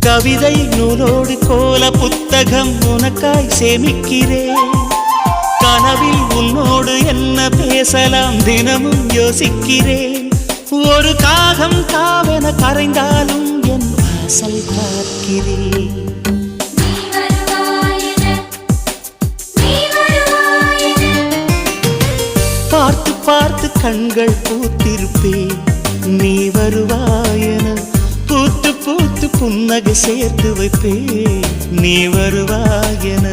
கவிதை நூலோடு கோல புத்தகம் உனக்காய் சேமிக்கிறேன். கனவில் உன்னோடு என்ன பேசலாம் தினமும் யோசிக்கிறேன். ஒரு காகம் காவென கரைந்தாலும் என் வாசல் பார்க்கிறேன். பார்த்து பார்த்து கண்கள் பூத்திருப்பேன் நீ வருவாயென. பூத்து பூத்து புன்னகை சேர்த்து வைப்பேன் நீ வருவாயென.